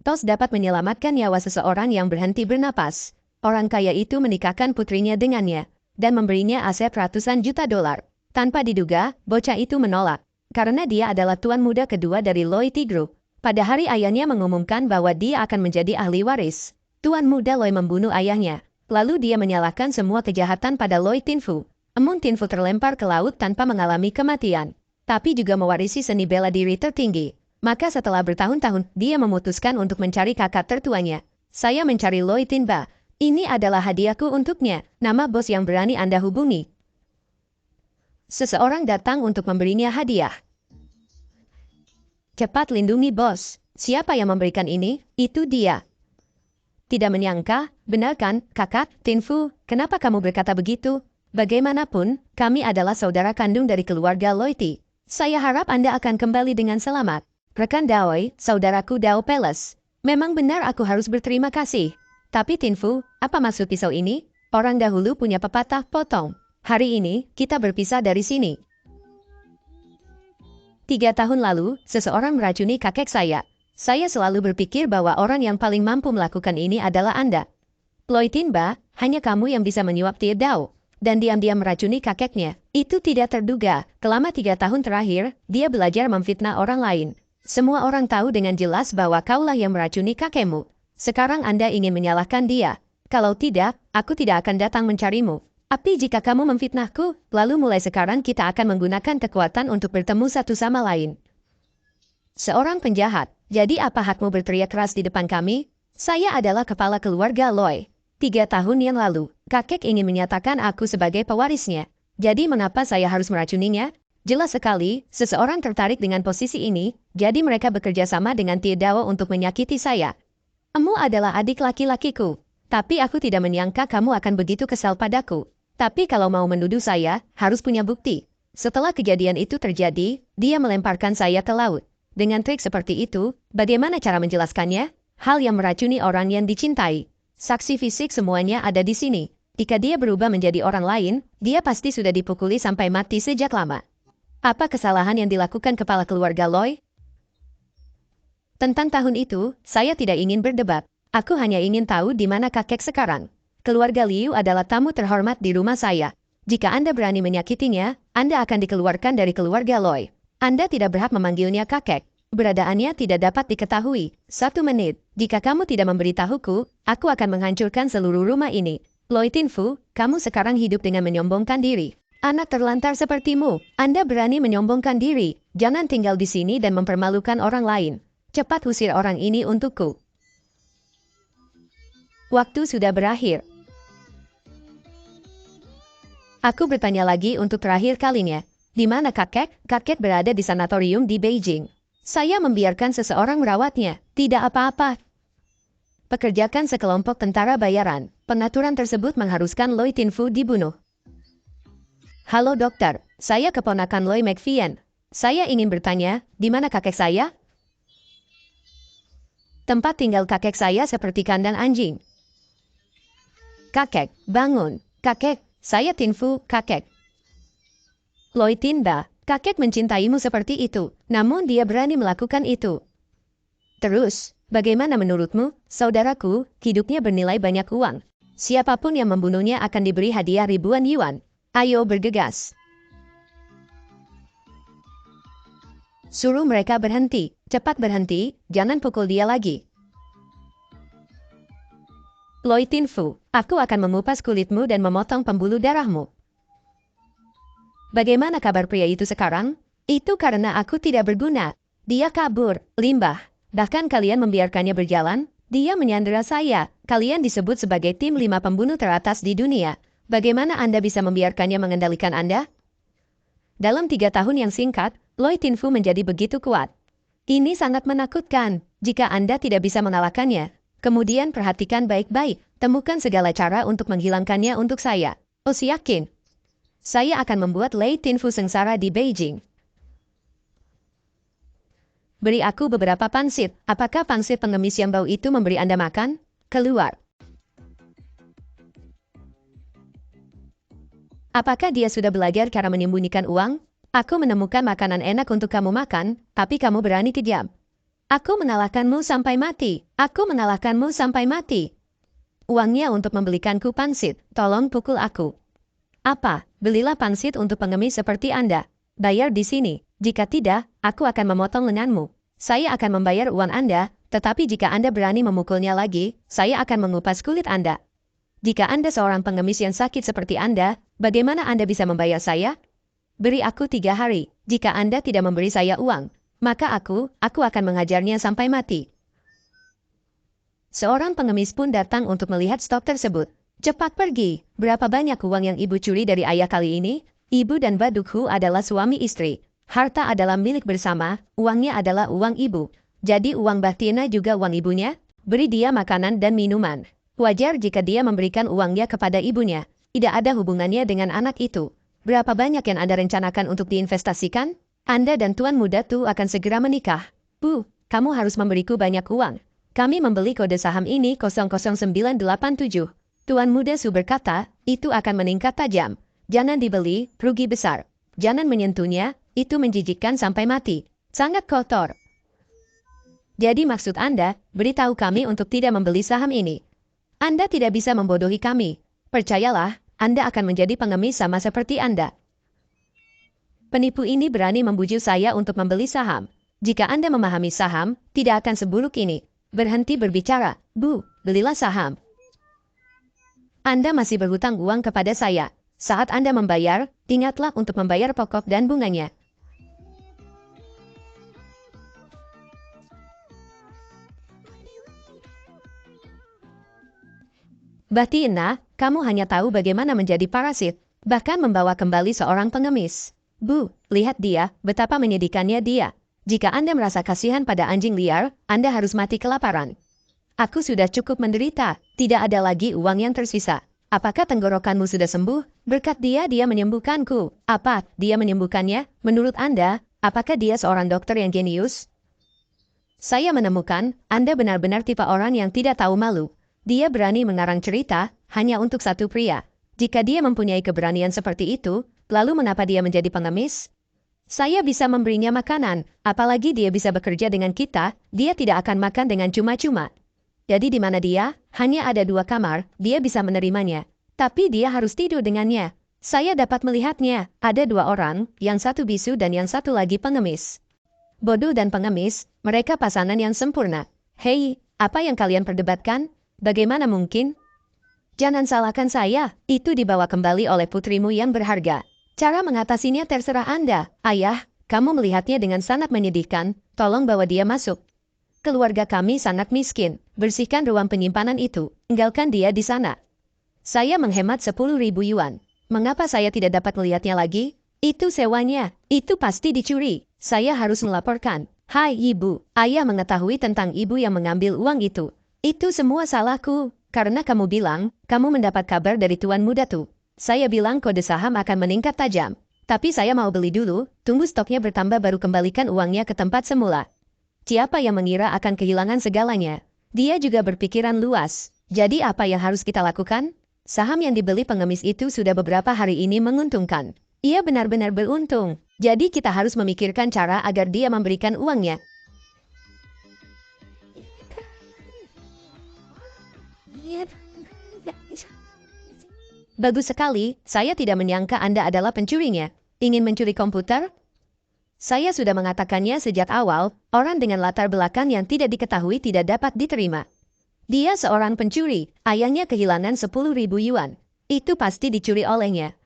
Tos dapat menyelamatkan nyawa seseorang yang berhenti bernapas. Orang kaya itu menikahkan putrinya dengannya dan memberinya aset ratusan juta dolar. Tanpa diduga, bocah itu menolak. Karena dia adalah tuan muda kedua dari Loyalty Group. Pada hari ayahnya mengumumkan bahwa dia akan menjadi ahli waris, tuan muda Loy membunuh ayahnya. Lalu dia menyalahkan semua kejahatan pada Loy Tinfu. Namun Tinfu terlempar ke laut tanpa mengalami kematian, tapi juga mewarisi seni bela diri tertinggi. Maka setelah bertahun-tahun, dia memutuskan untuk mencari kakak tertuanya. Saya mencari Loy Tinba. Ini adalah hadiahku untuknya, nama bos yang berani Anda hubungi. Seseorang datang untuk memberinya hadiah. Cepat lindungi bos. Siapa yang memberikan ini? Itu dia. Tidak menyangka, benar kan, kakak, Tinfu, kenapa kamu berkata begitu? Bagaimanapun, kami adalah saudara kandung dari keluarga Loyalty. Saya harap Anda akan kembali dengan selamat. Rekan Daoi, saudaraku Dao Palace. Memang benar aku harus berterima kasih. Tapi Tinfu, apa maksud pisau ini? Orang dahulu punya pepatah potong. Hari ini, kita berpisah dari sini. 3 tahun lalu, seseorang meracuni kakek saya. Saya selalu berpikir bahwa orang yang paling mampu melakukan ini adalah Anda. Loy Tinba, hanya kamu yang bisa menyuap Tie Dao. Dan diam-diam meracuni kakeknya. Itu tidak terduga. Selama 3 tahun terakhir, dia belajar memfitnah orang lain. Semua orang tahu dengan jelas bahwa kaulah yang meracuni kakekmu. Sekarang Anda ingin menyalahkan dia. Kalau tidak, aku tidak akan datang mencarimu. Tapi jika kamu memfitnahku, lalu mulai sekarang kita akan menggunakan kekuatan untuk bertemu satu sama lain. Seorang penjahat, jadi apa hakmu berteriak keras di depan kami? Saya adalah kepala keluarga Loy. 3 tahun yang lalu, kakek ingin menyatakan aku sebagai pewarisnya. Jadi mengapa saya harus meracuninya? Jelas sekali, seseorang tertarik dengan posisi ini, jadi mereka bekerja sama dengan Tie Dao untuk menyakiti saya. Kamu adalah adik laki-lakiku, tapi aku tidak menyangka kamu akan begitu kesal padaku. Tapi kalau mau menuduh saya, harus punya bukti. Setelah kejadian itu terjadi, dia melemparkan saya ke laut. Dengan trik seperti itu, bagaimana cara menjelaskannya? Hal yang meracuni orang yang dicintai. Saksi fisik semuanya ada di sini. Jika dia berubah menjadi orang lain, dia pasti sudah dipukuli sampai mati sejak lama. Apa kesalahan yang dilakukan kepala keluarga Loy? Tentang tahun itu, saya tidak ingin berdebat. Aku hanya ingin tahu di mana kakek sekarang. Keluarga Liu adalah tamu terhormat di rumah saya. Jika Anda berani menyakitinya, Anda akan dikeluarkan dari keluarga Loy. Anda tidak berhak memanggilnya kakek. Keberadaannya tidak dapat diketahui. 1 menit. Jika kamu tidak memberitahuku, aku akan menghancurkan seluruh rumah ini. Loy Tinfu, kamu sekarang hidup dengan menyombongkan diri. Anak terlantar sepertimu, Anda berani menyombongkan diri. Jangan tinggal di sini dan mempermalukan orang lain. Cepat usir orang ini untukku. Waktu sudah berakhir. Aku bertanya lagi untuk terakhir kalinya. Di mana kakek? Kakek berada di sanatorium di Beijing. Saya membiarkan seseorang merawatnya. Tidak apa-apa. Pekerjakan sekelompok tentara bayaran. Pengaturan tersebut mengharuskan Loy Tinfu dibunuh. Halo dokter, saya keponakan Loy McVien. Saya ingin bertanya, di mana kakek saya? Tempat tinggal kakek saya seperti kandang anjing. Kakek, bangun. Kakek, saya Tinfu, kakek. Loy Tinba, kakek mencintaimu seperti itu, namun dia berani melakukan itu. Terus, bagaimana menurutmu, saudaraku, hidupnya bernilai banyak uang. Siapapun yang membunuhnya akan diberi hadiah ribuan yuan. Ayo bergegas. Suruh mereka berhenti. Cepat berhenti, jangan pukul dia lagi. Loy Tinfu, aku akan mengupas kulitmu dan memotong pembuluh darahmu. Bagaimana kabar pria itu sekarang? Itu karena aku tidak berguna. Dia kabur, limbah. Bahkan kalian membiarkannya berjalan. Dia menyandera saya. Kalian disebut sebagai tim 5 pembunuh teratas di dunia. Bagaimana Anda bisa membiarkannya mengendalikan Anda? Dalam 3 tahun yang singkat, Loy Tinfu menjadi begitu kuat. Ini sangat menakutkan jika Anda tidak bisa mengalahkannya. Kemudian perhatikan baik-baik, temukan segala cara untuk menghilangkannya untuk saya. Yakin. Saya akan membuat Loy Tinfu sengsara di Beijing. Beri aku beberapa pangsit. Apakah pangsit pengemis yang bau itu memberi Anda makan? Keluar. Apakah dia sudah belajar cara menyembunyikan uang? Aku menemukan makanan enak untuk kamu makan, tapi kamu berani kejam. Aku mengalahkanmu sampai mati. Aku mengalahkanmu sampai mati. Uangnya untuk membelikanku pangsit. Tolong pukul aku. Apa? Belilah pangsit untuk pengemis seperti Anda. Bayar di sini. Jika tidak, aku akan memotong lenganmu. Saya akan membayar uang Anda, tetapi jika Anda berani memukulnya lagi, saya akan mengupas kulit Anda. Jika Anda seorang pengemis yang sakit seperti Anda, bagaimana Anda bisa membayar saya? Beri aku 3 hari. Jika Anda tidak memberi saya uang, maka aku akan mengajarnya sampai mati. Seorang pengemis pun datang untuk melihat stok tersebut. Cepat pergi. Berapa banyak uang yang ibu curi dari ayah kali ini? Ibu dan Badukhu adalah suami istri. Harta adalah milik bersama, uangnya adalah uang ibu. Jadi uang Bahtiena juga uang ibunya? Beri dia makanan dan minuman. Wajar jika dia memberikan uangnya kepada ibunya. Tidak ada hubungannya dengan anak itu. Berapa banyak yang Anda rencanakan untuk diinvestasikan? Anda dan tuan muda Tu akan segera menikah. Bu, kamu harus memberiku banyak uang. Kami membeli kode saham ini 00987. Tuan muda Su berkata, itu akan meningkat tajam. Jangan dibeli, rugi besar. Jangan menyentuhnya, itu menjijikkan sampai mati. Sangat kotor. Jadi maksud Anda, beritahu kami untuk tidak membeli saham ini. Anda tidak bisa membodohi kami. Percayalah, Anda akan menjadi pengemis sama seperti Anda. Penipu ini berani membujuk saya untuk membeli saham. Jika Anda memahami saham, tidak akan seburuk ini. Berhenti berbicara. Bu, belilah saham. Anda masih berhutang uang kepada saya. Saat Anda membayar, ingatlah untuk membayar pokok dan bunganya. Bahtiena, kamu hanya tahu bagaimana menjadi parasit, bahkan membawa kembali seorang pengemis. Bu, lihat dia, betapa menyedihkannya dia. Jika Anda merasa kasihan pada anjing liar, Anda harus mati kelaparan. Aku sudah cukup menderita, tidak ada lagi uang yang tersisa. Apakah tenggorokanmu sudah sembuh? Berkat dia menyembuhkanku. Apa, dia menyembuhkannya? Menurut Anda, apakah dia seorang dokter yang jenius? Saya menemukan, Anda benar-benar tipe orang yang tidak tahu malu. Dia berani mengarang cerita, hanya untuk satu pria. Jika dia mempunyai keberanian seperti itu, lalu mengapa dia menjadi pengemis? Saya bisa memberinya makanan, apalagi dia bisa bekerja dengan kita, dia tidak akan makan dengan cuma-cuma. Jadi di mana dia? Hanya ada 2 kamar, dia bisa menerimanya. Tapi dia harus tidur dengannya. Saya dapat melihatnya, ada 2 orang, yang satu bisu dan yang satu lagi pengemis. Bodoh dan pengemis, mereka pasangan yang sempurna. Hei, apa yang kalian perdebatkan? Bagaimana mungkin? Jangan salahkan saya, itu dibawa kembali oleh putrimu yang berharga. Cara mengatasinya terserah Anda. Ayah, kamu melihatnya dengan sangat menyedihkan, tolong bawa dia masuk. Keluarga kami sangat miskin, bersihkan ruang penyimpanan itu, tinggalkan dia di sana. Saya menghemat 10.000 yuan. Mengapa saya tidak dapat melihatnya lagi? Itu sewanya, itu pasti dicuri. Saya harus melaporkan. Hai ibu, ayah mengetahui tentang ibu yang mengambil uang itu. Itu semua salahku, karena kamu bilang, kamu mendapat kabar dari tuan muda Tu. Saya bilang kode saham akan meningkat tajam. Tapi saya mau beli dulu, tunggu stoknya bertambah baru kembalikan uangnya ke tempat semula. Siapa yang mengira akan kehilangan segalanya? Dia juga berpikiran luas. Jadi apa yang harus kita lakukan? Saham yang dibeli pengemis itu sudah beberapa hari ini menguntungkan. Ia benar-benar beruntung. Jadi kita harus memikirkan cara agar dia memberikan uangnya. Bagus sekali, saya tidak menyangka Anda adalah pencurinya. Ingin mencuri komputer? Saya sudah mengatakannya sejak awal, orang dengan latar belakang yang tidak diketahui tidak dapat diterima. Dia seorang pencuri, ayahnya kehilangan 10.000 yuan. Itu pasti dicuri olehnya.